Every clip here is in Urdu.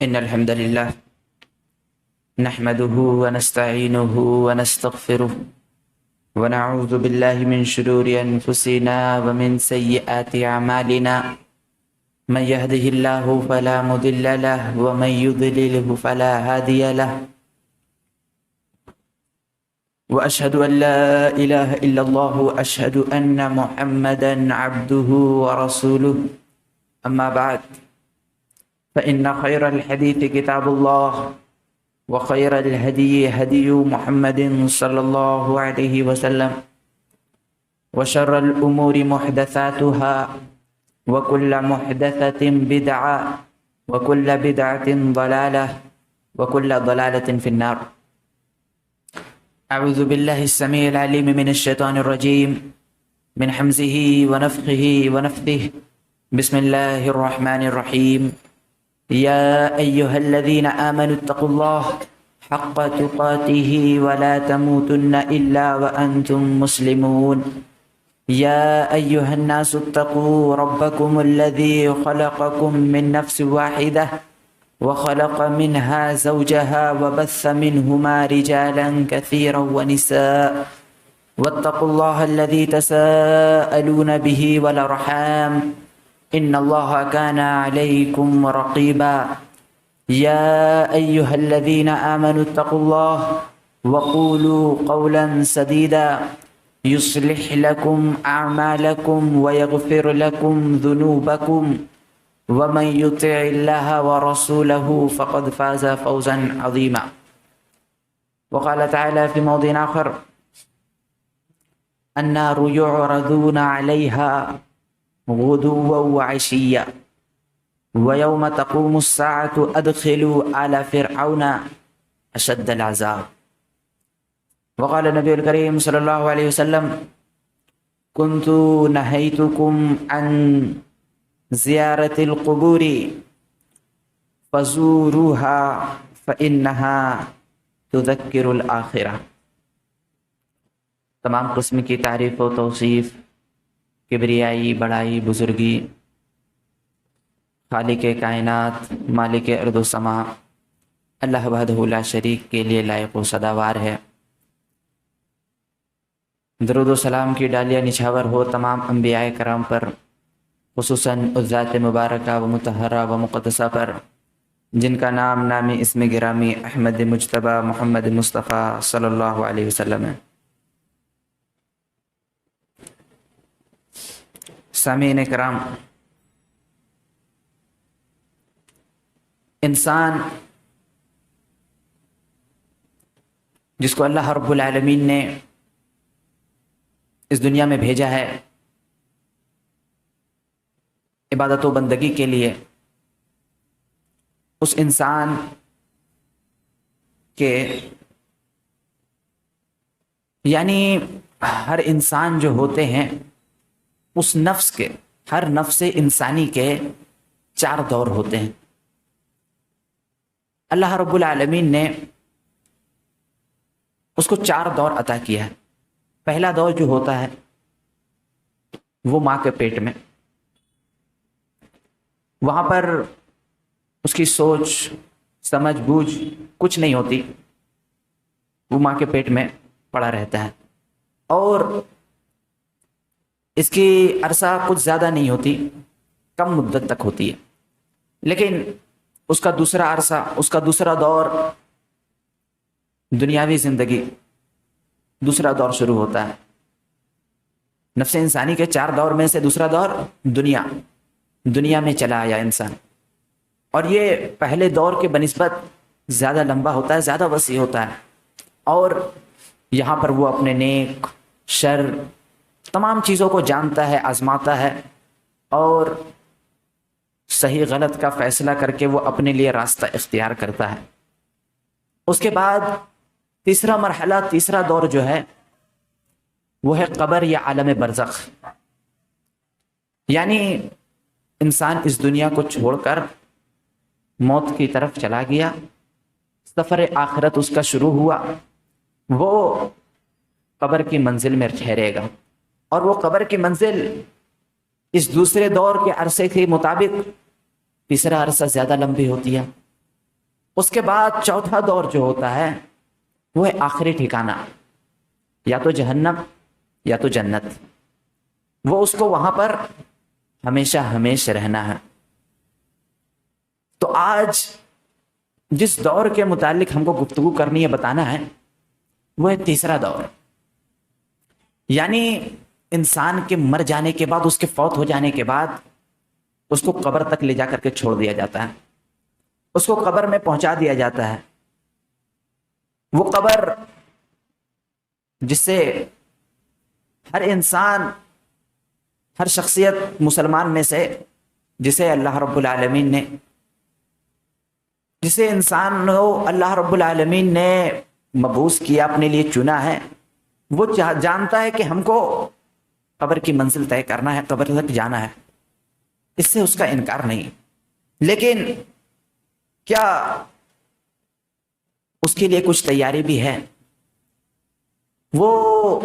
إن الحمد لله نحمده ونستعينه ونستغفره ونعوذ بالله من شرور أنفسنا ومن سيئات أعمالنا من يهده الله فلا مضل له ومن يضلله فلا هادي له وأشهد أن لا إله إلا الله وأشهد أن محمدا عبده ورسوله أما بعد فإن خير الحديث كتاب الله وخير الهدي هدي محمد صلى الله عليه وسلم وشر الأمور محدثاتها وكل محدثة بدعة وكل بدعة ضلالة وكل ضلالة في النار. أعوذ بالله السميع العليم من الشيطان الرجيم من حمزه ونفخه ونفثه. بسم الله الرحمن الرحيم. يا أيها الذين آمنوا اتقوا الله حق تقاته ولا تموتن إلا وأنتم مسلمون. يا أيها الناس اتقوا ربكم الذي خلقكم من نفس واحدة وخلق منها زوجها وبث منهما رجالا كثيرا ونساء واتقوا الله الذي تساءلون به والأرحام إن الله كان عليكم رقيبا. يا أيها الذين آمنوا اتقوا الله وقولوا قولا سديدا يصلح لكم أعمالكم ويغفر لكم ذنوبكم ومن يطع الله ورسوله فقد فاز فوزا عظيما. وقال تعالى في موضع آخر النار يعرضون عليها غدوا وعشيا ويوم تقوم الساعة أدخلوا آل فرعون أشد العذاب. وقال النبي الكريم صلى الله عليه وسلم كنت نهيتكم عن زيارة القبور فزوروها فإنها تذكر الآخرة. تمام قسم کی تعریف و توصیف، کبریائی، بڑائی، بزرگی خالق کائنات، مالک ارض و سما اللہ وحدہ لا شریک کے لیے لائق و سزاوار ہے۔ درود و سلام کی ڈالیاں نچھاور ہو تمام انبیاء کرام پر، خصوصاً اس ذات مبارکہ و مطہرہ و مقدسہ پر جن کا نام نامی اسم گرامی احمد مجتبی محمد مصطفیٰ صلی اللہ علیہ وسلم ہے۔ سامعین کرام، انسان جس کو اللہ رب العالمین نے اس دنیا میں بھیجا ہے عبادت و بندگی کے لیے، اس انسان کے یعنی ہر انسان جو ہوتے ہیں اس نفس کے، ہر نفس انسانی کے 4 دور ہوتے ہیں۔ اللہ رب العالمین نے اس کو 4 دور عطا کیا ہے۔ پہلا دور جو ہوتا ہے وہ ماں کے پیٹ میں، وہاں پر اس کی سوچ سمجھ بوجھ کچھ نہیں ہوتی، وہ ماں کے پیٹ میں پڑا رہتا ہے، اور اس کی عرصہ کچھ زیادہ نہیں ہوتی، کم مدت تک ہوتی ہے۔ لیکن اس کا دوسرا عرصہ، اس کا دوسرا دور دنیاوی زندگی، دوسرا دور شروع ہوتا ہے۔ نفس انسانی کے 4 دور میں سے دوسرا دور دنیا میں چلا آیا انسان، اور یہ پہلے دور کے بنسبت زیادہ لمبا ہوتا ہے، زیادہ وسیع ہوتا ہے، اور یہاں پر وہ اپنے نیک شر تمام چیزوں کو جانتا ہے، آزماتا ہے، اور صحیح غلط کا فیصلہ کر کے وہ اپنے لیے راستہ اختیار کرتا ہے۔ اس کے بعد تیسرا مرحلہ، تیسرا دور جو ہے وہ ہے قبر یا عالم برزخ، یعنی انسان اس دنیا کو چھوڑ کر موت کی طرف چلا گیا، سفر آخرت اس کا شروع ہوا، وہ قبر کی منزل میں ٹھہرے گا، اور وہ قبر کی منزل اس دوسرے دور کے عرصے کے مطابق تیسرا عرصہ زیادہ لمبی ہوتی ہے، اس کے بعد چوتھا دور جو ہوتا ہے وہ ہے آخری ٹھکانہ، یا تو جہنم یا تو جنت، وہ اس کو وہاں پر ہمیشہ ہمیشہ رہنا ہے۔ تو آج جس دور کے متعلق ہم کو گفتگو کرنی ہے، بتانا ہے، وہ ہے تیسرا دور، یعنی انسان کے مر جانے کے بعد، اس کے فوت ہو جانے کے بعد اس کو قبر تک لے جا کر کے چھوڑ دیا جاتا ہے، اس کو قبر میں پہنچا دیا جاتا ہے۔ وہ قبر جس سے ہر انسان، ہر شخصیت مسلمان میں سے جسے اللہ رب العالمین نے، جسے انسان ہو اللہ رب العالمین نے مبعوث کیا، اپنے لیے چنا ہے، وہ جانتا ہے کہ ہم کو قبر کی منزل طے کرنا ہے، قبر تک جانا ہے، اس سے اس کا انکار نہیں۔ لیکن کیا اس کے لیے کچھ تیاری بھی ہے؟ وہ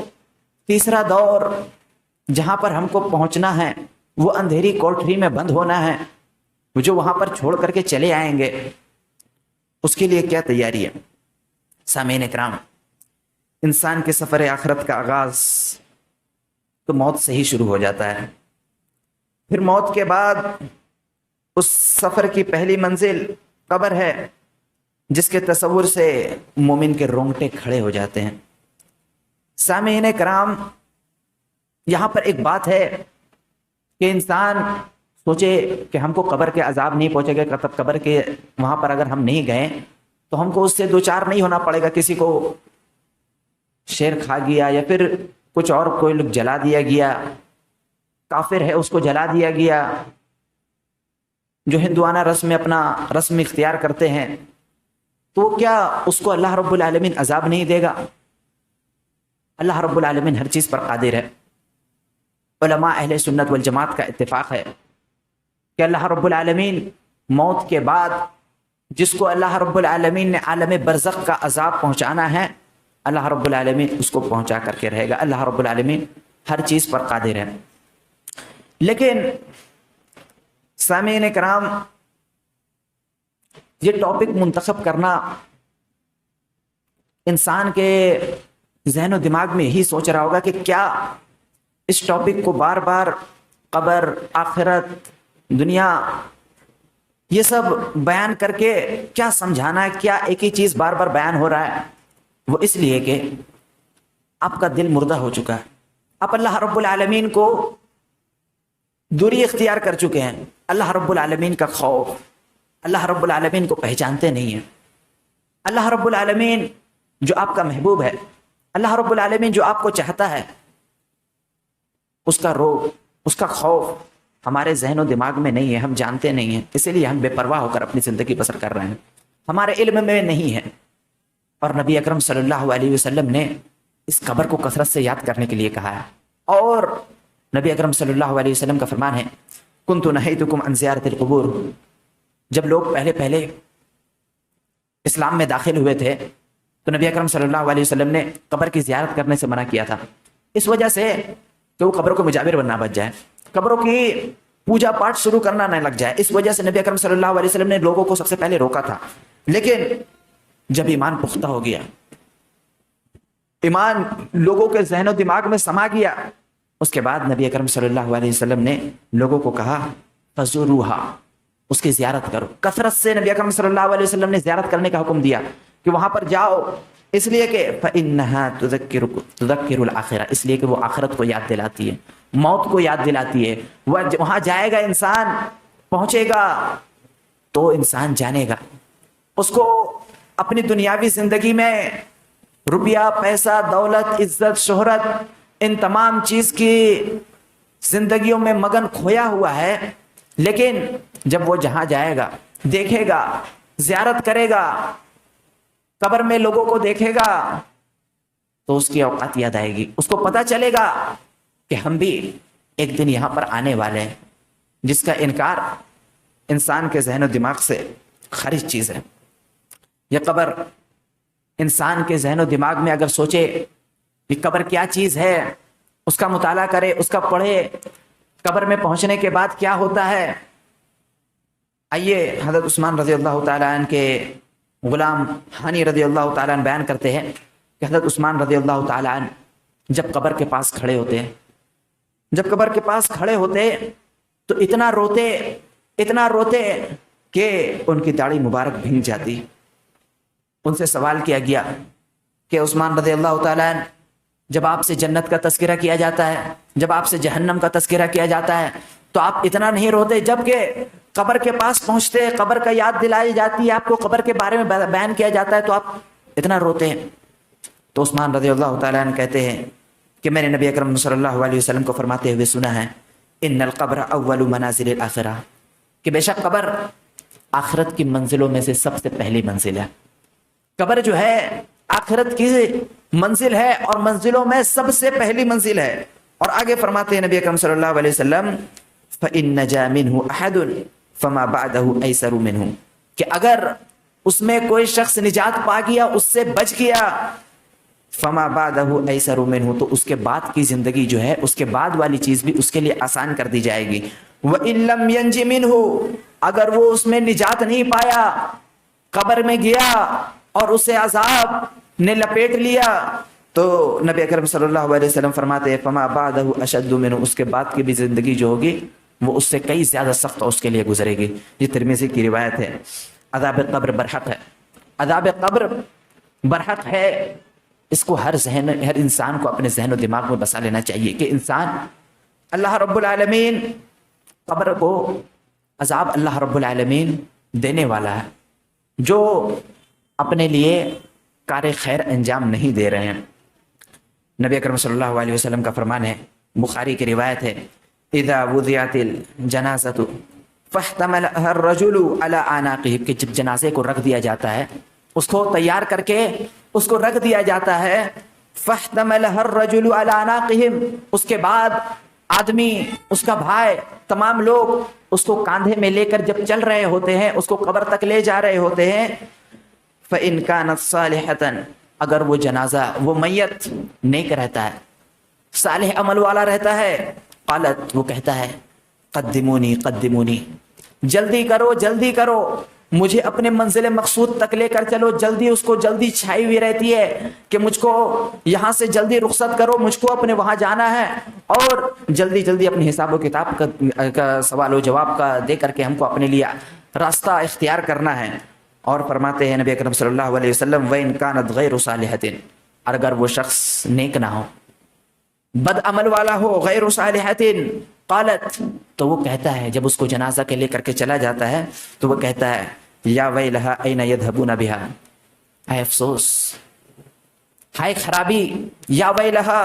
تیسرا دور جہاں پر ہم کو پہنچنا ہے، وہ اندھیری کوٹری میں بند ہونا ہے، جو وہاں پر چھوڑ کر کے چلے آئیں گے، اس کے لیے کیا تیاری ہے؟ سامعین اکرام، انسان کے سفر آخرت کا آغاز تو موت سے ہی شروع ہو جاتا ہے۔ پھر موت کے بعد اس سفر کی پہلی منزل قبر ہے، جس کے تصور سے مومن کے رونگٹے کھڑے ہو جاتے ہیں۔ سامعین کرام، یہاں پر ایک بات ہے کہ انسان سوچے کہ ہم کو قبر کے عذاب نہیں پہنچے گا، قبر کے وہاں پر اگر ہم نہیں گئے تو ہم کو اس سے دوچار نہیں ہونا پڑے گا، کسی کو شیر کھا گیا یا پھر کچھ اور کوئی لوگ جلا دیا گیا، کافر ہے اس کو جلا دیا گیا، جو ہندوانہ رسم میں اپنا رسم اختیار کرتے ہیں، تو کیا اس کو اللہ رب العالمین عذاب نہیں دے گا؟ اللہ رب العالمین ہر چیز پر قادر ہے۔ علماء اہل سنت والجماعت کا اتفاق ہے کہ اللہ رب العالمین موت کے بعد جس کو اللہ رب العالمین نے عالم برزخ کا عذاب پہنچانا ہے، اللہ رب العالمین اس کو پہنچا کر کے رہے گا۔ اللہ رب العالمین ہر چیز پر قادر ہے۔ لیکن سامعین کرام، یہ ٹاپک منتخب کرنا انسان کے ذہن و دماغ میں یہی سوچ رہا ہوگا کہ کیا اس ٹاپک کو بار بار قبر، آخرت، دنیا، یہ سب بیان کر کے کیا سمجھانا ہے؟ کیا ایک ہی چیز بار بار بیان ہو رہا ہے؟ وہ اس لیے کہ آپ کا دل مردہ ہو چکا ہے، آپ اللہ رب العالمین کو دوری اختیار کر چکے ہیں، اللہ رب العالمین کا خوف، اللہ رب العالمین کو پہچانتے نہیں ہیں۔ اللہ رب العالمین جو آپ کا محبوب ہے، اللہ رب العالمین جو آپ کو چاہتا ہے، اس کا روب، اس کا خوف ہمارے ذہن و دماغ میں نہیں ہے، ہم جانتے نہیں ہیں، اسی لیے ہم بے پرواہ ہو کر اپنی زندگی بسر کر رہے ہیں، ہمارے علم میں نہیں ہے۔ اور نبی اکرم صلی اللہ علیہ وسلم نے اس قبر کو کثرت سے یاد کرنے کے لیے کہا ہے، اور نبی اکرم صلی اللہ علیہ وسلم کا فرمان ہے، کنت نہیتکم عن زیارت القبور۔ جب لوگ پہلے اسلام میں داخل ہوئے تھے تو نبی اکرم صلی اللہ علیہ وسلم نے قبر کی زیارت کرنے سے منع کیا تھا، اس وجہ سے کہ وہ قبروں کو مجاور بننا بچ جائے، قبروں کی پوجا پاٹ شروع کرنا نہ لگ جائے، اس وجہ سے نبی اکرم صلی اللہ علیہ وسلم نے لوگوں کو سب سے پہلے روکا تھا۔ لیکن جب ایمان پختہ ہو گیا، ایمان لوگوں کے ذہن و دماغ میں سما گیا، اس کے بعد نبی اکرم صلی اللہ علیہ وسلم نے لوگوں کو کہا فزوروہا، اس کی زیارت کرو۔ کثرت سے نبی اکرم صلی اللہ علیہ وسلم نے زیارت کرنے کا حکم دیا کہ وہاں پر جاؤ، اس لیے کہ فإنها تذکر الآخرہ، اس لیے کہ وہ آخرت کو یاد دلاتی ہے، موت کو یاد دلاتی ہے۔ وہاں جائے گا انسان، پہنچے گا تو انسان جانے گا، اس کو اپنی دنیاوی زندگی میں روپیہ، پیسہ، دولت، عزت، شہرت، ان تمام چیز کی زندگیوں میں مگن کھویا ہوا ہے، لیکن جب وہ جہاں جائے گا، دیکھے گا، زیارت کرے گا، قبر میں لوگوں کو دیکھے گا، تو اس کی اوقات یاد آئے گی، اس کو پتہ چلے گا کہ ہم بھی ایک دن یہاں پر آنے والے ہیں، جس کا انکار انسان کے ذہن و دماغ سے خارج چیز ہے۔ یہ قبر انسان کے ذہن و دماغ میں اگر سوچے کہ قبر کیا چیز ہے، اس کا مطالعہ کرے، اس کا پڑھے، قبر میں پہنچنے کے بعد کیا ہوتا ہے۔ آئیے حضرت عثمان رضی اللہ تعالیٰ عنہ کے غلام ہانی رضی اللہ تعالیٰ عنہ بیان کرتے ہیں کہ حضرت عثمان رضی اللہ تعالیٰ عنہ جب قبر کے پاس کھڑے ہوتے ہیں، جب قبر کے پاس کھڑے ہوتے تو اتنا روتے کہ ان کی داڑھی مبارک بھیگ جاتی۔ ان سے سوال کیا گیا کہ عثمان رضی اللہ تعالیٰ عنہ، جب آپ سے جنت کا تذکرہ کیا جاتا ہے، جب آپ سے جہنم کا تذکرہ کیا جاتا ہے تو آپ اتنا نہیں روتے، جب کہ قبر کے پاس پہنچتے، قبر کا یاد دلائی جاتی ہے، آپ کو قبر کے بارے میں بیان کیا جاتا ہے تو آپ اتنا روتے ہیں؟ تو عثمان رضی اللہ تعالیٰ عنہ کہتے ہیں کہ میں نے نبی اکرم صلی اللہ علیہ وسلم کو فرماتے ہوئے سنا ہے، ان القبر اول منازل الاخرہ، کہ بے شک قبر آخرت کی منزلوں میں سے سب سے پہلی منزل ہے۔ قبر جو ہے آخرت کی منزل ہے اور منزلوں میں سب سے پہلی منزل ہے۔ اور آگے فرماتے ہیں نبی اکرم صلی اللہ علیہ وسلم، فَإِن نَجَا مِنْهُ أَحَدٌ فَمَا بَعْدَهُ أَيْسَرُ مِنْهُ، کہ اگر اس میں کوئی شخص نجات پا گیا، اس سے بچ گیا، فَمَا بَعْدَهُ أَيْسَرُ مِنْهُ، تو اس کے بعد کی زندگی جو ہے، اس کے بعد والی چیز بھی اس کے لیے آسان کر دی جائے گی۔ وَإِن لَمْ يَنْجِ مِنْهُ، اگر وہ اس میں نجات نہیں پایا، قبر میں گیا اور اسے عذاب نے لپیٹ لیا، تو نبی اکرم صلی اللہ علیہ وسلم فرماتے ہیں فما بعدہ اشد منہ، اس کے بعد کی بھی زندگی جو ہوگی وہ اس سے کئی زیادہ سخت اس کے لیے گزرے گی۔ یہ ترمذی کی روایت ہے۔ عذاب قبر برحق ہے، عذاب قبر برحق ہے، اس کو ہر انسان کو اپنے ذہن و دماغ میں بسا لینا چاہیے کہ انسان، اللہ رب العالمین قبر کو عذاب اللہ رب العالمین دینے والا ہے، جو اپنے لیے کار خیر انجام نہیں دے رہے ہیں۔ نبی اکرم صلی اللہ علیہ وسلم کا فرمان ہے، بخاری کی روایت ہے، اذا وضعت الجنازۃ فاحتملها الرجل على اعناقه، کہ جب جنازے کو رکھ دیا جاتا ہے، اس کو تیار کر کے اس کو رکھ دیا جاتا ہے، فاحتملها الرجل على اعناقهم، اس کے بعد آدمی، اس کا بھائی، تمام لوگ اس کو کاندھے میں لے کر جب چل رہے ہوتے ہیں، اس کو قبر تک لے جا رہے ہوتے ہیں، فَإِن كَانَتْ صَالِحَةً، اگر وہ جنازہ، وہ میت نیک رہتا ہے، صالح عمل والا رہتا ہے، قالت، وہ کہتا ہے، قدمونی قدمونی، جلدی کرو جلدی کرو، مجھے اپنے منزل مقصود تک لے کر چلو، جلدی، اس کو جلدی چھائی ہوئی رہتی ہے کہ مجھ کو یہاں سے جلدی رخصت کرو، مجھ کو اپنے وہاں جانا ہے، اور جلدی جلدی اپنے حساب و کتاب کا سوال و جواب کا دے کر کے ہم کو اپنے لیے راستہ اختیار کرنا ہے۔ اور فرماتے ہیں نبی اکرم صلی اللہ علیہ وسلم، وَإِن كَانَتْ غَيْرُ صَالِحَةٍ، اگر وہ شخص نیک نہ ہو، بد عمل والا ہو، غیر صالحۃ، قالت، تو وہ کہتا ہے، جب اس کو جنازہ کے لے کر کے چلا جاتا ہے تو وہ کہتا ہے، یا ویلھا این یذھبون بھا، ہائے افسوس، ہائے خرابی، یا ویلھا،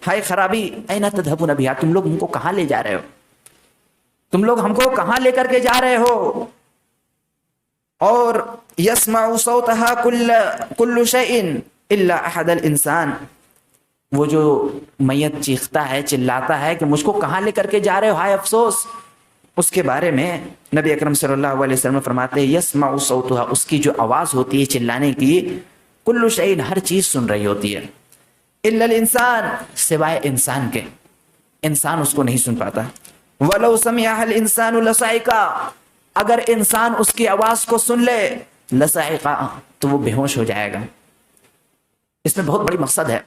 ہائے خرابی، این تذھبون بھا، تم لوگ ہم کو کہاں لے جا رہے ہو، تم لوگ ہم کو کہاں لے کر کے جا رہے ہو۔ اور یسمع صوتها کل شیء الا احد الانسان، وہ جو میت چیختا ہے، چلاتا ہے کہ مجھ کو کہاں لے کر کے جا رہے ہو، ہائے افسوس، اس کے بارے میں نبی اکرم صلی اللہ علیہ وسلم فرماتے ہیں، یسمع صوتها، اس کی جو آواز ہوتی ہے چلانے کی، کل شیء، ہر چیز سن رہی ہوتی ہے، الا الانسان، سوائے انسان کے، انسان اس کو نہیں سن پاتا۔ ولو سمعها الانسان لصعق، اگر انسان اس کی آواز کو سن لے، لصعق، تو وہ بے ہوش ہو جائے گا۔ اس میں بہت بڑی مقصد ہے،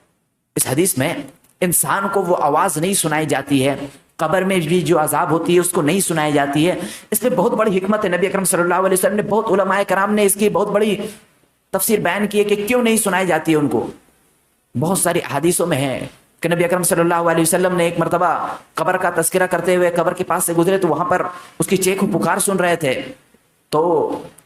اس حدیث میں انسان کو وہ آواز نہیں سنائی جاتی ہے، قبر میں بھی جو عذاب ہوتی ہے اس کو نہیں سنائی جاتی ہے، اس میں بہت بڑی حکمت ہے۔ نبی اکرم صلی اللہ علیہ وسلم نے، بہت علماء کرام نے اس کی بہت بڑی تفسیر بیان کی ہے کہ کیوں نہیں سنائی جاتی ہے ان کو۔ بہت ساری احادیثوں میں ہے کہ نبی اکرم صلی اللہ علیہ وسلم نے ایک مرتبہ قبر کا تذکرہ کرتے ہوئے قبر کے پاس سے گزرے تو وہاں پر اس کی چیخ و پکار سن رہے تھے، تو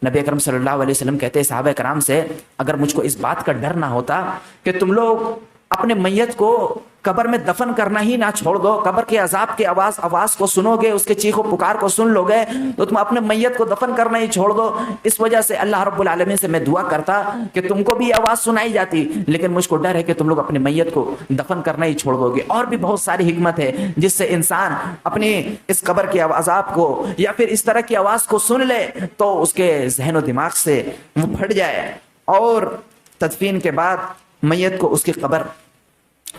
نبی اکرم صلی اللہ علیہ وسلم کہتے ہیں صحابہ کرام سے، اگر مجھ کو اس بات کا ڈر نہ ہوتا کہ تم لوگ اپنے میت کو قبر میں دفن کرنا ہی نہ چھوڑ دو، قبر کے عذاب کے آواز کو سنو گے، اس کے چیخ و پکار کو سن لو گے تو تم اپنے میت کو دفن کرنا ہی چھوڑ دو۔ اس وجہ سے اللہ رب العالمین سے میں دعا کرتا کہ تم کو بھی آواز سنائی جاتی، لیکن مجھ کو ڈر ہے کہ تم لوگ اپنے میت کو دفن کرنا ہی چھوڑ دو گے۔ اور بھی بہت ساری حکمت ہے جس سے انسان اپنی اس قبر کے عذاب کو یا پھر اس طرح کی آواز کو سن لے تو اس کے ذہن و دماغ سے وہ پھٹ جائے، اور تدفین کے بعد میت کو اس کی قبر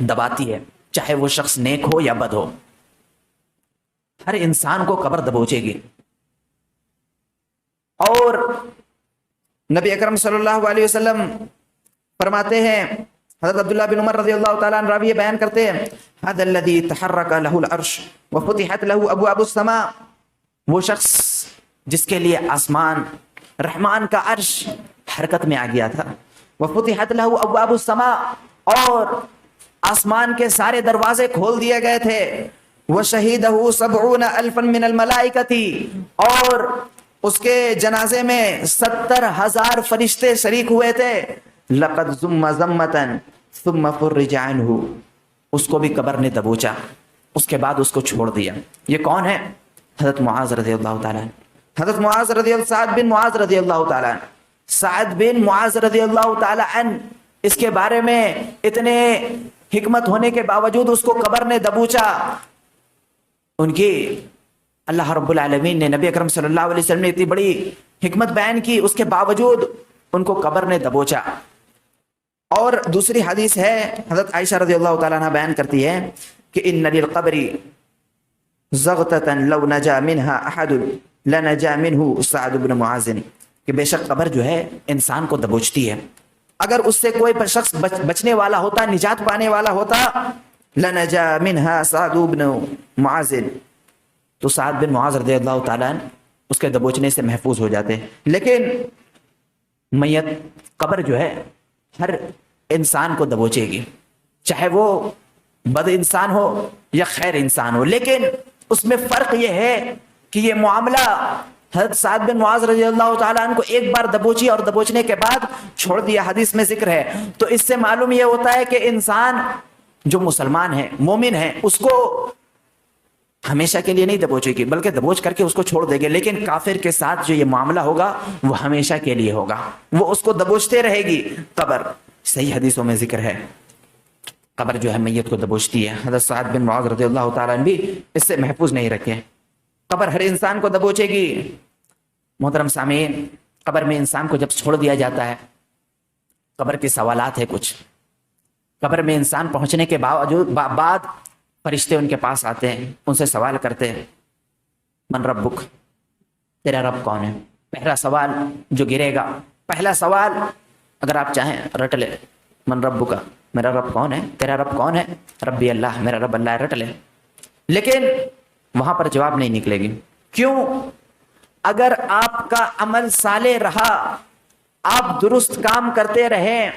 دباتی ہے، چاہے وہ شخص نیک ہو یا بد ہو، ہر انسان کو قبر دبوچے گی۔ اور نبی اکرم صلی اللہ علیہ وسلم فرماتے ہیں، حضرت عبداللہ بن عمر رضی اللہ تعالیٰ عنہ راوی بیان کرتے ہیں، هذا الذي تحرك له العرش وفتحت له ابواب السماء، وہ شخص جس کے لیے آسمان رحمان کا عرش حرکت میں آ گیا تھا، وفتحت له ابواب السماء، اور آسمان کے سارے دروازے کھول دیے گئے تھے، وشهده 70,000 من الملائکۃ، اور اس کے جنازے میں 70,000 فرشتے شریک ہوئے تھے، لقد ذم ذمۃ ثم فرج عنہ، اس کو بھی قبر نے دبوچا، اس کے بعد اس کو چھوڑ دیا۔ یہ کون ہے؟ حضرت معاذ رضی اللہ تعالیٰ عنہ، حضرت معاذ رضی اللہ، سعد بن معاذ رضی اللہ تعالیٰ عنہ، سعد بن معاذ رضی اللہ تعالیٰ عنہ، اس کے بارے میں اتنے حکمت ہونے کے باوجود اس کو قبر نے دبوچا۔ ان کی اللہ رب العالمین نے، نبی اکرم صلی اللہ علیہ وسلم نے اتنی بڑی حکمت بیان کی، اس کے باوجود ان کو قبر نے دبوچا۔ اور دوسری حدیث ہے، حضرت عائشہ رضی اللہ تعالیٰ عنہ بیان کرتی ہے کہ ان للقبر زغتة لو نجا منها احد لنجا منه سعد بن معاذ، کہ بے شک قبر جو ہے انسان کو دبوچتی ہے، اگر اس سے کوئی شخص بچنے والا ہوتا، نجات پانے والا ہوتا، لنجا منها سعد بن معاذ، تو سعد بن معاذ رضی اللہ تعالیٰ عنہ اس کے دبوچنے سے محفوظ ہو جاتے۔ لیکن میت قبر جو ہے ہر انسان کو دبوچے گی، چاہے وہ بد انسان ہو یا خیر انسان ہو، لیکن اس میں فرق یہ ہے کہ یہ معاملہ حضرت سعد بن معاذ رضی اللہ تعالیٰ عنہ کو ایک بار دبوچی اور دبوچنے کے بعد چھوڑ دیا، حدیث میں ذکر ہے۔ تو اس سے معلوم یہ ہوتا ہے کہ انسان جو مسلمان ہے، مومن ہے، اس کو ہمیشہ کے لیے نہیں دبوچے گی، بلکہ دبوچ کر کے اس کو چھوڑ دے گے۔ لیکن کافر کے ساتھ جو یہ معاملہ ہوگا وہ ہمیشہ کے لیے ہوگا، وہ اس کو دبوچتے رہے گی قبر۔ صحیح حدیثوں میں ذکر ہے قبر جو ہے میت کو دبوچتی ہے۔ حضرت سعد بن معاذ رضی اللہ تعالیٰ عنہ بھی اس سے محفوظ نہیں رکھے، قبر ہر انسان کو دبوچے گی۔ محترم سامعین، قبر میں انسان کو جب چھوڑ دیا جاتا ہے، قبر کے سوالات ہے کچھ، قبر میں انسان پہنچنے کے بعد فرشتے ان کے پاس آتے ہیں، ان سے سوال کرتے ہیں، من ربک، تیرا رب کون ہے؟ پہلا سوال جو گرے گا، پہلا سوال اگر آپ چاہیں رٹ لے، من ربک، میرا رب کون ہے؟ تیرا رب کون ہے؟ ربی اللہ، میرا رب اللہ ہے، رٹ لے۔ لیکن وہاں پر جواب نہیں نکلے گی۔ کیوں؟ اگر آپ کا عمل صالح رہا، آپ درست کام کرتے رہے،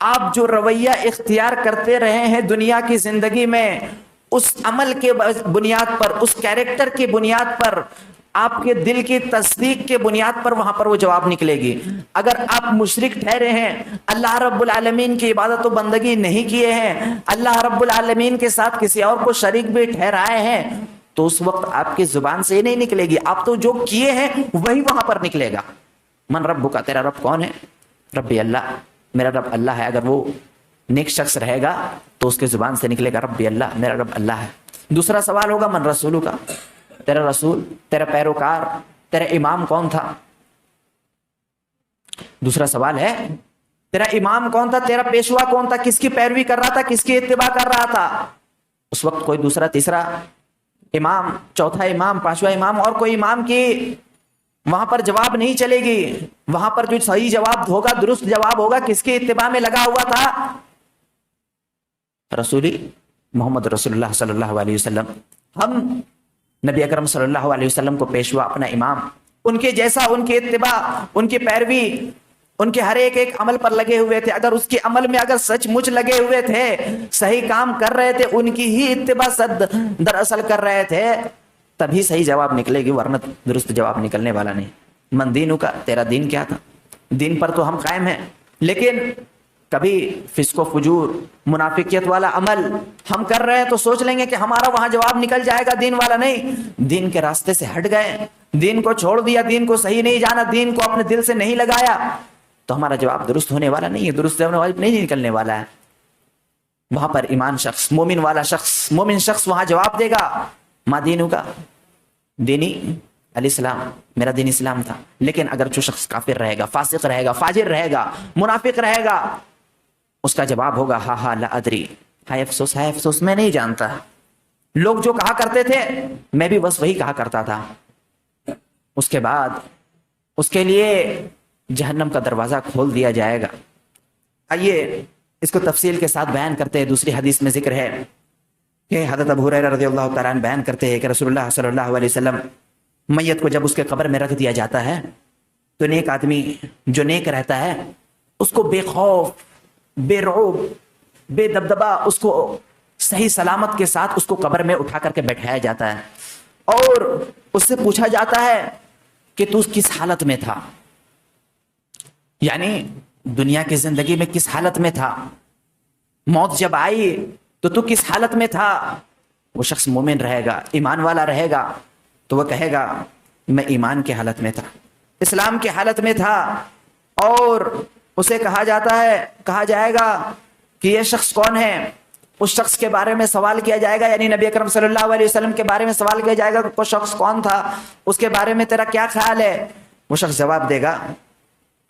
آپ جو رویہ اختیار کرتے رہے ہیں دنیا کی زندگی میں، اس عمل کے بنیاد پر، اس کیریکٹر کی بنیاد پر، آپ کے دل کی تصدیق کے بنیاد پر وہاں پر وہ جواب نکلے گی۔ اگر آپ مشرک ٹھہرے ہیں، اللہ رب العالمین کی عبادت و بندگی نہیں کیے ہیں، اللہ رب العالمین کے ساتھ کسی اور کو شریک بھی ٹھہرائے ہیں، تو اس وقت آپ کی زبان سے نہیں نکلے گی، آپ تو جو کیے ہیں وہی وہاں پر نکلے گا۔ من ربک، تیرا رب کون ہے؟ ربی اللہ، میرا رب اللہ ہے۔ اگر وہ نیک شخص رہے گا تو اس کے زبان سے نکلے گا ربی اللہ، میرا رب اللہ ہے۔ دوسرا سوال ہوگا من رسولو کا، تیرا رسول، تیرا پیروکار، تیرا امام کون تھا؟ دوسرا سوال ہے تیرا امام کون تھا، تیرا پیشوا کون تھا، کس کی پیروی کر رہا تھا، کس کی اتباع کر رہا تھا؟ اس وقت کوئی دوسرا تیسرا امام، چوتھا امام، پانچواں امام اور کوئی امام کی وہاں پر جواب نہیں چلے گی۔ وہاں پر جو صحیح جواب ہوگا، درست جواب ہوگا، کس کی اتباع میں لگا ہوا تھا؟ رسولی محمد رسول اللہ صلی اللہ علیہ وسلم۔ ہم نبی اکرم صلی اللہ علیہ وسلم کو پیشوا، اپنا امام، ان کے جیسا، ان کی اتباع، ان کی پیروی، ان کے ہر ایک عمل پر لگے ہوئے تھے۔ اگر اس کے عمل میں اگر سچ مچ لگے ہوئے تھے، صحیح کام کر رہے تھے، ان کی ہی اتباع دراصل کر رہے تھے، تبھی صحیح جواب نکلے گی، ورنہ درست جواب نکلنے والا نہیں۔ من دینو کا، تیرا دین کیا تھا؟ دین پر تو ہم قائم ہیں، لیکن کبھی فسق و فجور، منافقیت والا عمل ہم کر رہے ہیں تو سوچ لیں گے کہ ہمارا وہاں جواب نکل جائے گا، دین والا نہیں۔ دین کے راستے سے ہٹ گئے، دین کو چھوڑ دیا، دین کو صحیح نہیں جانا، دین کو اپنے دل سے نہیں لگایا، تو ہمارا جواب درست ہونے والا نہیں ہے، درست ہونے والا نہیں نکلنے والا ہے۔ وہاں پر ایمان شخص، مومن والا شخص، مومن شخص وہاں جواب دے گا، ما دینو کا، دینی الاسلام، میرا دین اسلام تھا۔ لیکن اگر جو شخص کافر رہے گا، فاسق رہے گا، فاجر رہے گا، منافق رہے گا، اس کا جواب ہوگا ہا ہا لا ادری، ہائے افسوس، ہائے افسوس، میں نہیں جانتا۔ لوگ جو کہا کرتے تھے میں بھی بس وہی کہا کرتا تھا۔ اس کے بعد اس کے لیے جہنم کا دروازہ کھول دیا جائے گا۔ آئیے اس کو تفصیل کے ساتھ بیان کرتے ہیں۔ دوسری حدیث میں ذکر ہے کہ حضرت ابو ہریرہ رضی اللہ تعالیٰ عنہ بیان کرتے ہیں کہ رسول اللہ صلی اللہ علیہ وسلم میت کو جب اس کے قبر میں رکھ دیا جاتا ہے تو نیک آدمی جو نیک رہتا ہے اس کو بے خوف، بے رعب، بے دبدبا، اس کو صحیح سلامت کے ساتھ اس کو قبر میں اٹھا کر کے بیٹھایا جاتا ہے اور اس سے پوچھا جاتا ہے کہ تو کس حالت میں تھا، یعنی دنیا کی زندگی میں کس حالت میں تھا، موت جب آئی تو کس حالت میں تھا۔ وہ شخص مومن رہے گا، ایمان والا رہے گا تو وہ کہے گا میں ایمان کی حالت میں تھا، اسلام کی حالت میں تھا، اور اسے کہا جائے گا کہ یہ شخص کون ہے۔ اس شخص کے بارے میں سوال کیا جائے گا، یعنی نبی اکرم صلی اللہ علیہ وسلم کے بارے میں سوال کیا جائے گا کہ وہ شخص کون تھا، اس کے بارے میں تیرا کیا خیال ہے۔ وہ شخص جواب دے گا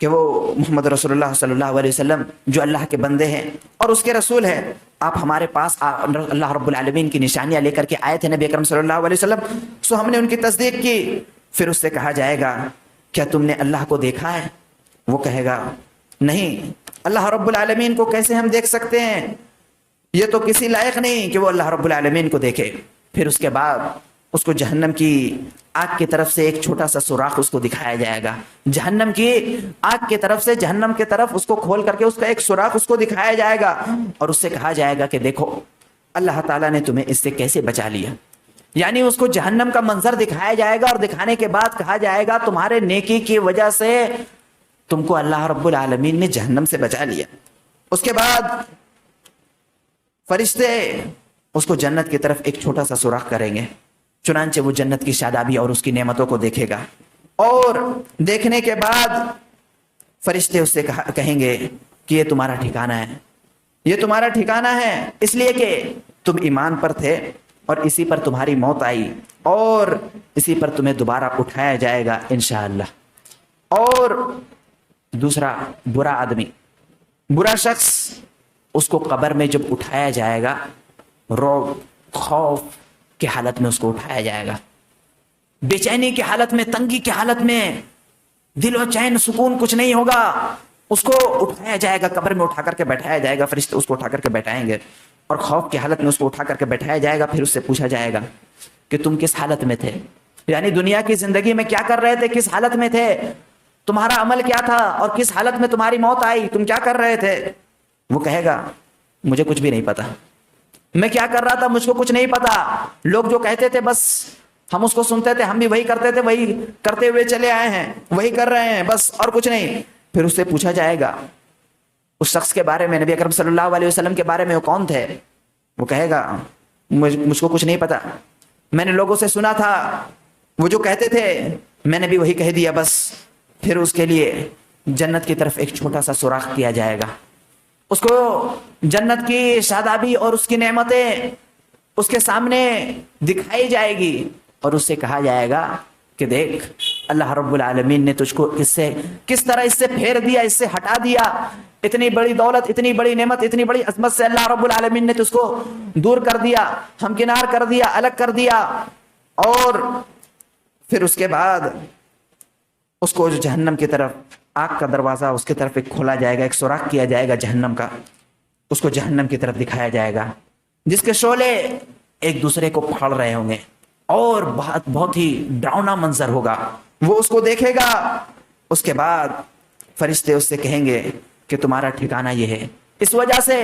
کہ وہ محمد رسول اللہ صلی اللہ علیہ وسلم جو اللہ کے بندے ہیں اور اس کے رسول ہیں، آپ ہمارے پاس اللہ رب العالمین کی نشانیاں لے کر کے آئے تھے نبی اکرم صلی اللہ علیہ وسلم، سو ہم نے ان کی تصدیق کی۔ پھر اس سے کہا جائے گا کیا تم نے اللہ کو دیکھا ہے؟ وہ کہے گا نہیں، اللہ رب العالمین کو کیسے ہم دیکھ سکتے ہیں، یہ تو کسی لائق نہیں کہ وہ اللہ رب العالمین کو دیکھے۔ پھر اس کے بعد اس کو جہنم کی آگ کی طرف سے ایک چھوٹا سا سوراخ اس کو دکھایا جائے گا، جہنم کی آگ کی طرف سے جہنم کی طرف اس کو کھول کر کے اس کا ایک سوراخ اس کو دکھایا جائے گا اور اس سے کہا جائے گا کہ دیکھو اللہ تعالیٰ نے تمہیں اس سے کیسے بچا لیا، یعنی اس کو جہنم کا منظر دکھایا جائے گا اور دکھانے کے بعد کہا جائے گا تمہارے نیکی کی وجہ سے تم کو اللہ رب العالمین نے جہنم سے بچا لیا۔ اس کے بعد فرشتے اس کو جنت کی طرف ایک چھوٹا سا سوراخ کریں گے، چنانچہ وہ جنت کی شادابی اور اس کی نعمتوں کو دیکھے گا، اور دیکھنے کے بعد فرشتے اس سے کہیں گے کہ یہ تمہارا ٹھکانہ ہے، یہ تمہارا ٹھکانہ ہے، اس لیے کہ تم ایمان پر تھے اور اسی پر تمہاری موت آئی اور اسی پر تمہیں دوبارہ اٹھایا جائے گا انشاءاللہ۔ اور دوسرا برا آدمی، برا شخص، اس کو قبر میں جب اٹھایا جائے گا رعب، خوف کی حالت میں اس کو اٹھایا جائے گا، بے چینی کی حالت میں، تنگی کی حالت میں، دل و چین سکون کچھ نہیں ہوگا، اس کو اٹھایا جائے گا، قبر میں اٹھا کر کے بیٹھایا جائے گا، فرشتے اس کو اٹھا کر کے بیٹھائیں گے اور خوف کی حالت میں اس کو اٹھا کر کے بیٹھایا جائے گا۔ پھر اس سے پوچھا جائے گا کہ تم کس حالت میں تھے، یعنی دنیا کی زندگی میں کیا کر رہے تھے، کس حالت میں تھے، تمہارا عمل کیا تھا اور کس حالت میں تمہاری موت آئی، تم کیا کر رہے تھے۔ وہ کہے گا مجھے کچھ بھی نہیں پتا، میں کیا کر رہا تھا مجھ کو کچھ نہیں پتا، لوگ جو کہتے تھے بس ہم اس کو سنتے تھے، ہم بھی وہی کرتے تھے، وہی کرتے ہوئے چلے آئے ہیں، وہی کر رہے ہیں بس، اور کچھ نہیں۔ پھر اس سے پوچھا جائے گا اس شخص کے بارے میں، نبی اکرم صلی اللہ علیہ وسلم کے بارے میں، وہ کون تھے۔ وہ کہے گا مجھ کو کچھ نہیں پتا، میں نے لوگوں سے سنا تھا، وہ جو کہتے تھے میں نے بھی وہی کہہ دیا بس۔ پھر اس کے لیے جنت کی طرف ایک چھوٹا سا سوراخ کیا جائے گا، اس کو جنت کی شادابی اور اس کی نعمتیں اس کے سامنے دکھائی جائے گی اور اس سے کہا جائے گا کہ دیکھ اللہ رب العالمین نے تجھ کو کس طرح اس سے پھیر دیا، اس سے ہٹا دیا، اتنی بڑی دولت، اتنی بڑی نعمت، اتنی بڑی عظمت سے اللہ رب العالمین نے تجھ کو دور کر دیا، ہمکنار کر دیا، الگ کر دیا۔ اور پھر اس کے بعد اس کو جہنم کی طرف آگ کا دروازہ اس کی طرف ایک کھولا جائے گا، ایک سوراخ کیا جائے گا جہنم کا، اس کو جہنم کی طرف دکھایا جائے گا جس کے شعلے ایک دوسرے کو پھاڑ رہے ہوں گے اور بہت ہی ڈراؤنا منظر ہوگا، وہ اس کو دیکھے گا۔ اس کے بعد فرشتے اس سے کہیں گے کہ تمہارا ٹھکانہ یہ ہے، اس وجہ سے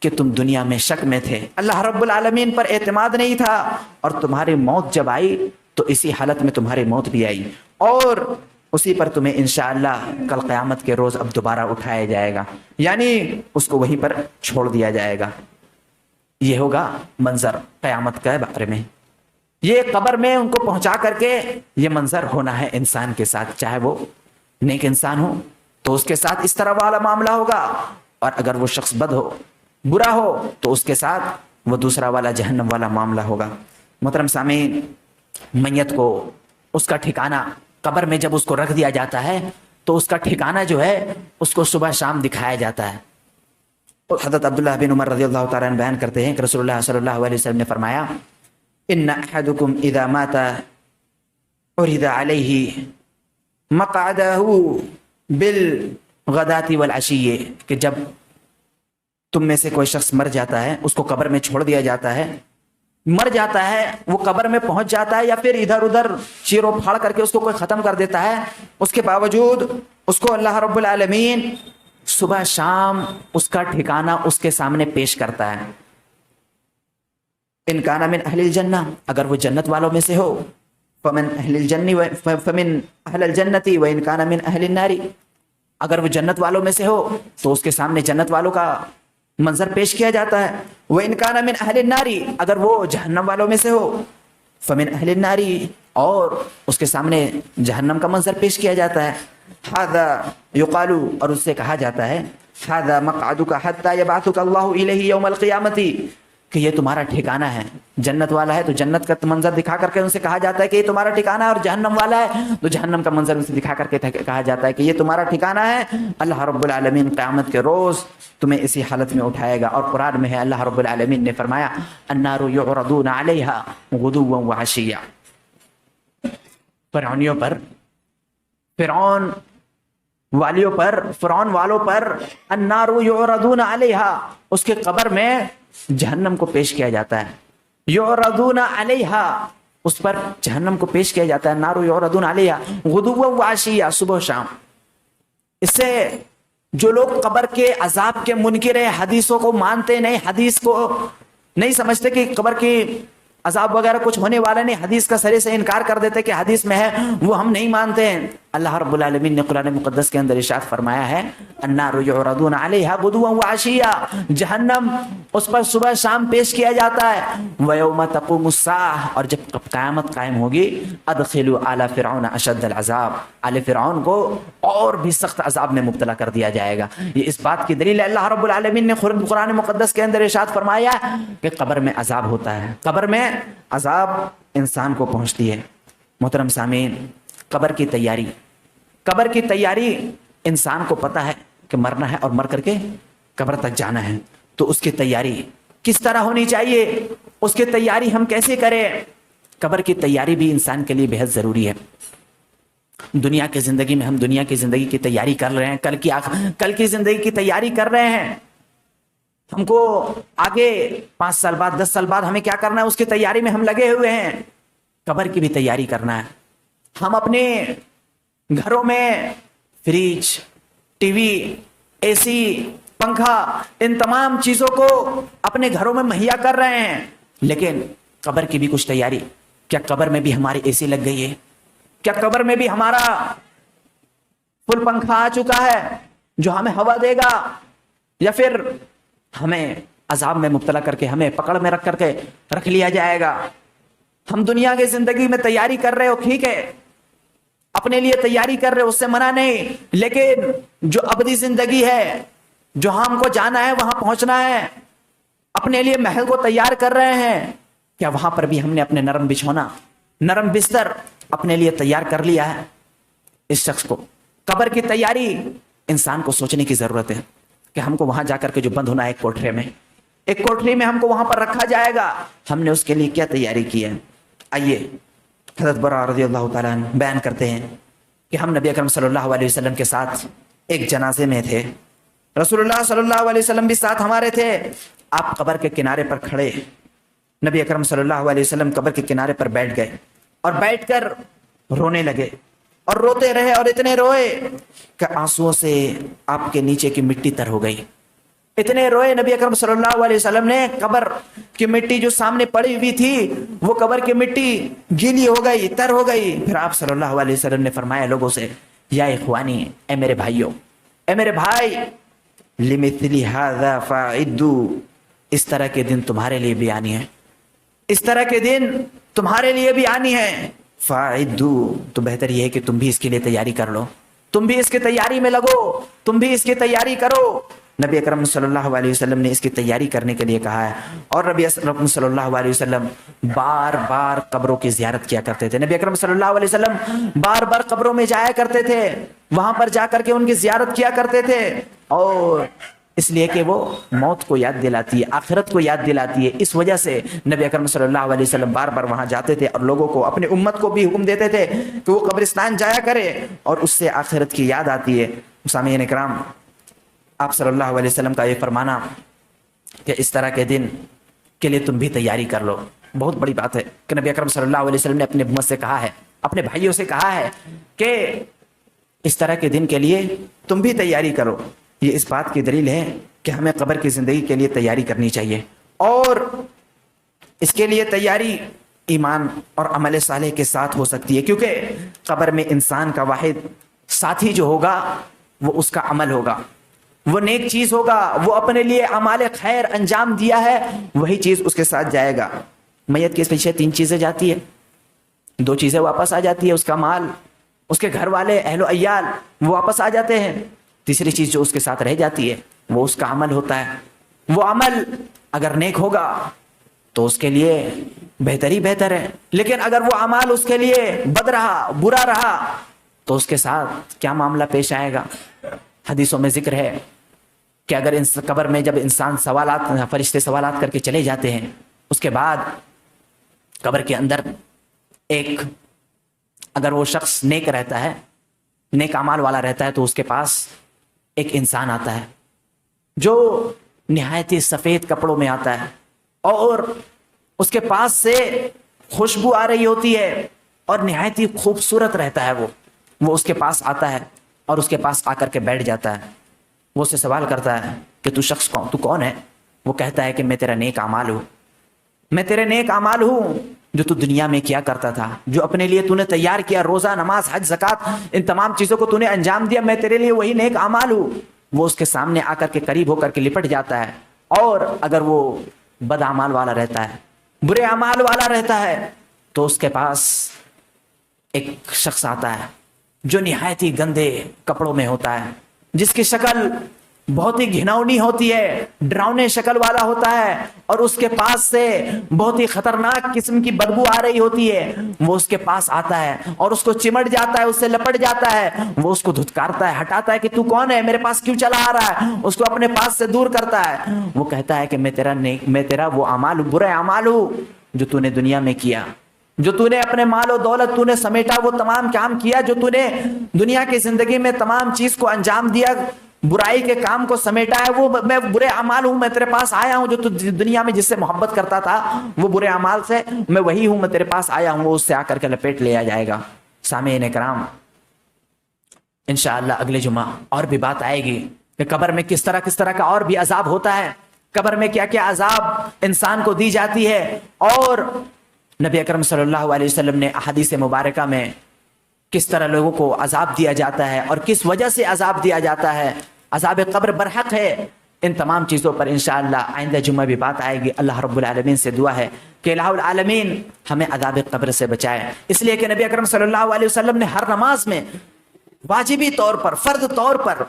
کہ تم دنیا میں شک میں تھے، اللہ رب العالمین پر اعتماد نہیں تھا، اور تمہاری موت جب آئی تو اسی حالت میں تمہاری موت بھی آئی، اور اسی پر تمہیں انشاءاللہ کل قیامت کے روز اب دوبارہ اٹھایا جائے گا، یعنی اس کو وہیں پر چھوڑ دیا جائے گا۔ یہ ہوگا منظر قیامت کے بارے میں، یہ قبر میں ان کو پہنچا کر کے یہ منظر ہونا ہے انسان کے ساتھ، چاہے وہ نیک انسان ہو تو اس کے ساتھ اس طرح والا معاملہ ہوگا، اور اگر وہ شخص بد ہو، برا ہو، تو اس کے ساتھ وہ دوسرا والا جہنم والا معاملہ ہوگا۔ محترم سامعین، میت کو اس کا ٹھکانہ قبر میں جب اس کو رکھ دیا جاتا ہے تو اس کا ٹھکانہ جو ہے اس کو صبح شام دکھایا جاتا ہے۔ حضرت عبداللہ بن عمر رضی اللہ تعالیٰ عنہ بیان کرتے ہیں کہ رسول اللہ صلی اللہ علیہ وسلم نے فرمایا ان احدکم اذا مات عرض علیہ مقعدہ بالغداتی والعشی، کہ جب تم میں سے کوئی شخص مر جاتا ہے، اس کو قبر میں چھوڑ دیا جاتا ہے، مر جاتا ہے، وہ قبر میں پہنچ جاتا ہے یا پھر ادھر ادھر چیرو پھاڑ کر کے اس کو کوئی ختم کر دیتا ہے، اس کے باوجود اس کو اللہ رب العالمین صبح شام اس کا ٹھکانہ اس کے سامنے پیش کرتا ہے۔ ان کان من اہل الجنہ، اگر وہ جنت والوں میں سے ہو، فمن اہل الجنتی وان کان من اہل النار، اگر وہ جنت والوں میں سے ہو تو اس کے سامنے جنت والوں کا منظر پیش کیا جاتا ہے، وان کان من اہل النار، اگر وہ جہنم والوں میں سے ہو، فمن اہل النار، اور اس کے سامنے جہنم کا منظر پیش کیا جاتا ہے۔ ھذا یقال، اور اس سے کہا جاتا ہے، ھذا مقعدک حتی یبعثک اللہ الیہ یوم القیامۃ، کہ یہ تمہارا ٹھکانہ ہے۔ جنت والا ہے تو جنت کا منظر دکھا کر کے ان سے کہا جاتا ہے کہ یہ تمہارا ٹھکانہ ہے، اور جہنم والا ہے تو جہنم کا منظر ان سے دکھا کر کے کہا جاتا ہے کہ یہ تمہارا ٹھکانہ ہے۔ اللہ رب العالمین قیامت کے روز تمہیں اسی حالت میں اٹھائے گا، اور قرآن میں ہے اللہ رب العالمین نے فرمایا النار یعرضون علیہا غدوا وعشیا، فرعونیوں پر، فرعون والوں پر النار یعرضون علیہا، اس کے قبر میں جہنم کو پیش کیا جاتا ہے، یعرضون علیہا، اس پر جہنم کو پیش کیا جاتا ہے، النار یعرضون علیہا غدوا وعشیا، صبح و شام۔ اس سے جو لوگ قبر کے عذاب کے منکر ہیں، حدیثوں کو مانتے نہیں، حدیث کو نہیں سمجھتے کہ قبر کی عذاب وغیرہ کچھ ہونے والا نہیں، حدیث کا سرے سے انکار کر دیتے کہ حدیث میں ہے، وہ ہم نہیں مانتے ہیں۔ اللہ رب العالمین نے قرآن مقدس کے اندر ارشاد فرمایا ہے النار یعرضون علیہا غدوا وعشیا، جہنم اس پر صبح شام پیش کیا جاتا ہے۔ ویوم تقوم الساعہ، اور جب قیامت قائم ہوگی، ادخلوا آل فرعون اشد العذاب، آل فرعون کو اور بھی سخت عذاب میں مبتلا کر دیا جائے گا۔ یہ اس بات کی دلیل ہے، اللہ رب العالمین نے قرآن مقدس کے اندر ارشاد فرمایا کہ قبر میں عذاب ہوتا ہے، قبر میں عذاب انسان کو پہنچتی ہے۔ محترم سامعین، قبر کی تیاری انسان کو پتا ہے کہ مرنا ہے اور مر کر کے قبر تک جانا ہے، تو اس کی تیاری کس طرح ہونی چاہیے، اس کی تیاری ہم کیسے کریں؟ قبر کی تیاری بھی انسان کے لیے بہت ضروری ہے۔ دنیا کی زندگی میں ہم دنیا کی زندگی کی تیاری کر رہے ہیں، کل کی زندگی کی تیاری کر رہے ہیں، ہم کو آگے 5 سال بعد 10 سال بعد ہمیں کیا کرنا ہے اس کی تیاری میں ہم لگے ہوئے ہیں۔ قبر کی بھی تیاری کرنا ہے۔ ہم اپنے گھروں میں فریج، ٹی وی، اے سی، پنکھا، ان تمام چیزوں کو اپنے گھروں میں مہیا کر رہے ہیں، لیکن قبر کی بھی کچھ تیاری، کیا قبر میں بھی ہماری اے سی لگ گئی ہے؟ کیا قبر میں بھی ہمارا فل پنکھا آ چکا ہے جو ہمیں ہوا دے گا، یا پھر ہمیں عذاب میں مبتلا کر کے ہمیں پکڑ میں رکھ کر کے رکھ لیا جائے گا؟ ہم دنیا کی زندگی میں تیاری کر رہے ہو، ٹھیک ہے، اپنے لیے تیاری کر رہے ہو، اس سے منع نہیں، لیکن جو ابدی زندگی ہے، جو ہم کو جانا ہے، وہاں پہنچنا ہے، اپنے لیے محل کو تیار کر رہے ہیں، کیا وہاں پر بھی ہم نے اپنے نرم بچھونا، نرم بستر اپنے لیے تیار کر لیا ہے؟ اس شخص کو قبر کی تیاری انسان کو سوچنے کی ضرورت ہے کہ ہم کو وہاں جا کر کے جو بند ہونا ہے ایک کوٹری میں ہم کو وہاں پر رکھا جائے گا، ہم نے اس کے لیے کیا تیاری کی ہے؟ آئیے حضرت برا رضی اللہ تعالیٰ عنہ بیان کرتے ہیں کہ ہم نبی اکرم صلی اللہ علیہ وسلم کے ساتھ ایک جنازے میں تھے، رسول اللہ صلی اللہ علیہ وسلم بھی ساتھ ہمارے تھے، آپ قبر کے کنارے پر کھڑے، نبی اکرم صلی اللہ علیہ وسلم قبر کے کنارے پر بیٹھ گئے اور بیٹھ کر رونے لگے، اور روتے رہے اور اتنے روئے کہ آنسوؤں سے آپ کے نیچے کی مٹی تر ہو گئی، اتنے روئے نبی اکرم صلی اللہ علیہ وسلم نے، قبر کی مٹی جو سامنے پڑی ہوئی تھی وہ قبر کی مٹی گیلی ہو گئی، تر ہو گئی۔ پھر آپ صلی اللہ علیہ وسلم نے فرمایا لوگوں سے، یا اخوانی، اے میرے بھائیوں، اے میرے بھائی، لمثل ھذا فاعدوا، اس طرح کے دن تمہارے لیے بھی آنی ہے، اس طرح کے دن تمہارے لیے بھی آنی ہے، فاعدوا، تو بہتر یہ ہے کہ تم بھی اس کے لیے تیاری کر لو، تم بھی اس کی تیاری میں لگو، تم بھی اس کی تیاری کرو۔ نبی اکرم صلی اللہ علیہ وسلم نے اس کی تیاری کرنے کے لیے کہا ہے، اور نبی اکرم صلی اللہ علیہ وسلم بار بار قبروں کی زیارت کیا کرتے تھے، نبی اکرم صلی اللہ علیہ وسلم بار بار قبروں میں جایا کرتے تھے، وہاں پر جا کر کے ان کی زیارت کیا کرتے تھے، اور اس لیے کہ وہ موت کو یاد دلاتی ہے، آخرت کو یاد دلاتی ہے۔ اس وجہ سے نبی اکرم صلی اللہ علیہ وسلم بار بار وہاں جاتے تھے اور لوگوں کو، اپنے امت کو بھی حکم دیتے تھے کہ وہ قبرستان جایا کرے، اور اس سے آخرت کی یاد آتی ہے۔ سامعین اکرام، آپ صلی اللہ علیہ وسلم کا یہ فرمانا کہ اس طرح کے دن کے لیے تم بھی تیاری کر لو، بہت بڑی بات ہے کہ نبی اکرم صلی اللہ علیہ وسلم نے اپنے امت سے کہا ہے، اپنے بھائیوں سے کہا ہے کہ اس طرح کے دن کے لیے تم بھی تیاری کرو۔ یہ اس بات کی دلیل ہے کہ ہمیں قبر کی زندگی کے لیے تیاری کرنی چاہیے، اور اس کے لیے تیاری ایمان اور عمل صالح کے ساتھ ہو سکتی ہے، کیونکہ قبر میں انسان کا واحد ساتھی جو ہوگا وہ اس کا عمل ہوگا، وہ نیک چیز ہوگا، وہ اپنے لیے اعمال خیر انجام دیا ہے، وہی چیز اس کے ساتھ جائے گا۔ میت کے پیچھے 3 چیزیں جاتی ہے، 2 چیزیں واپس آ جاتی ہے، اس کا مال، اس کے گھر والے، اہل و عیال، وہ واپس آ جاتے ہیں۔ تیسری چیز جو اس کے ساتھ رہ جاتی ہے وہ اس کا عمل ہوتا ہے۔ وہ عمل اگر نیک ہوگا تو اس کے لیے بہتر ہی بہتر ہے، لیکن اگر وہ عمل اس کے لیے بد رہا، برا رہا، تو اس کے ساتھ کیا معاملہ پیش آئے گا؟ حدیثوں میں ذکر ہے کہ اگر قبر میں جب انسان فرشتے سوالات کر کے چلے جاتے ہیں، اس کے بعد قبر کے اندر اگر وہ شخص نیک رہتا ہے، نیک اعمال والا رہتا ہے، تو اس کے پاس ایک انسان آتا ہے جو نہایت ہی سفید کپڑوں میں آتا ہے، اور اس کے پاس سے خوشبو آ رہی ہوتی ہے، اور نہایت ہی خوبصورت رہتا ہے۔ وہ اس کے پاس آتا ہے اور اس کے پاس آ کر کے بیٹھ جاتا ہے۔ وہ اس سے سوال کرتا ہے کہ تو کون ہے؟ وہ کہتا ہے کہ میں تیرا نیک اعمال ہوں، میں تیرے نیک اعمال ہوں جو تو دنیا میں کیا کرتا تھا، جو اپنے لیے تو نے تیار کیا، روزہ، نماز، حج، زکوٰۃ، ان تمام چیزوں کو تو نے انجام دیا، میں تیرے لیے وہی نیک اعمال ہوں۔ وہ اس کے سامنے آ کر کے قریب ہو کر کے لپٹ جاتا ہے، اور اگر وہ بد اعمال والا رہتا ہے، برے اعمال والا رہتا ہے، تو اس کے پاس ایک شخص آتا ہے جو نہایت ہی گندے کپڑوں میں ہوتا ہے، جس کی شکل بہت ہی گھناؤنی ہوتی ہے، ڈراؤنے شکل والا ہوتا ہے، اور اس کے پاس سے بہت ہی خطرناک قسم کی بدبو آ رہی ہوتی ہے۔ وہ اس کے پاس آتا ہے اور اس کو چمٹ جاتا ہے، اس سے لپٹ جاتا ہے، وہ اس کو دھتکارتا ہے، ہٹاتا ہے کہ تو کون ہے، میرے پاس کیوں چلا آ رہا ہے، اس کو اپنے پاس سے دور کرتا ہے۔ وہ کہتا ہے کہ میں تیرا وہ اعمال، برے اعمال ہوں جو تو نے دنیا میں کیا، جو تو نے اپنے مال و دولت تو نے سمیٹا، وہ تمام کام کیا جو تو نے دنیا کی زندگی میں تمام چیز کو انجام دیا، برائی کے کام کو سمیٹا ہے، وہ میں برے اعمال ہوں، میں تیرے پاس آیا ہوں۔ جو تو دنیا میں جس سے محبت کرتا تھا وہ برے اعمال سے، میں وہی ہوں، میں تیرے پاس آیا ہوں۔ وہ اس سے آ کر کے لپیٹ لیا جائے گا۔ سامعین کرام، انشاءاللہ اگلے جمعہ اور بھی بات آئے گی کہ قبر میں کس طرح کا اور بھی عذاب ہوتا ہے، قبر میں کیا کیا عذاب انسان کو دی جاتی ہے، اور نبی اکرم صلی اللہ علیہ وسلم نے احادیث مبارکہ میں کس طرح لوگوں کو عذاب دیا جاتا ہے اور کس وجہ سے عذاب دیا جاتا ہے، عذاب قبر برحق ہے۔ ان تمام چیزوں پر انشاءاللہ آئندہ جمعہ بھی بات آئے گی۔ اللہ رب العالمین سے دعا ہے کہ الہ العالمین ہمیں عذاب قبر سے بچائے، اس لیے کہ نبی اکرم صلی اللہ علیہ وسلم نے ہر نماز میں واجبی طور پر، فرض طور پر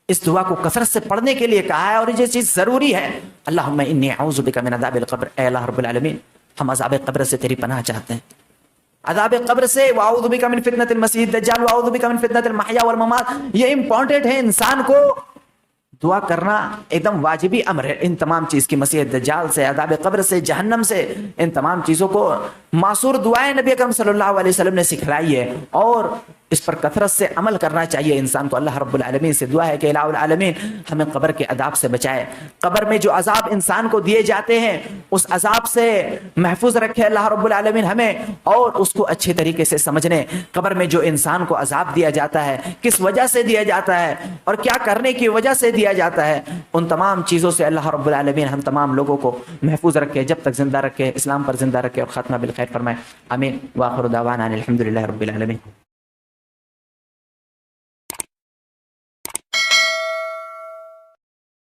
اس دعا کو کثرت سے پڑھنے کے لیے کہا ہے، اور یہ چیز ضروری ہے۔ اللہم انی اعوذ بک من عذاب القبر، اے اللہ رب العالمین ہم عذاب قبر سے تیری پناہ چاہتے ہیں، عذاب قبر سے، واعوذ بک من فتنۃ المسیح الدجال، واعوذ بک من فتنۃ المحیا والممات۔ یہ امپورٹنٹ ہے، انسان کو دعا کرنا ایک دم واجبی امر ہے، ان تمام چیز کی، مسیح دجال سے، عذاب قبر سے، جہنم سے، ان تمام چیزوں کو معصور دعائیں نبی اکرم صلی اللہ علیہ وسلم نے سکھلائی ہے، اور اس پر کثرت سے عمل کرنا چاہیے انسان کو۔ اللہ رب العالمین سے دعا ہے کہ الہ العالمین ہمیں قبر کے عذاب سے بچائے، قبر میں جو عذاب انسان کو دیے جاتے ہیں اس عذاب سے محفوظ رکھے اللہ رب العالمین ہمیں، اور اس کو اچھے طریقے سے سمجھنے، قبر میں جو انسان کو عذاب دیا جاتا ہے کس وجہ سے دیا جاتا ہے اور کیا کرنے کی وجہ سے دیا جاتا ہے، ان تمام چیزوں سے اللہ رب العالمین ہم تمام لوگوں کو محفوظ رکھے، جب تک زندہ رکھے، اسلام پر زندہ رکھے، اور خاتمہ بالخیر فرمائے۔ آمین۔ وآخر دعوانا الحمد للہ رب العالمین۔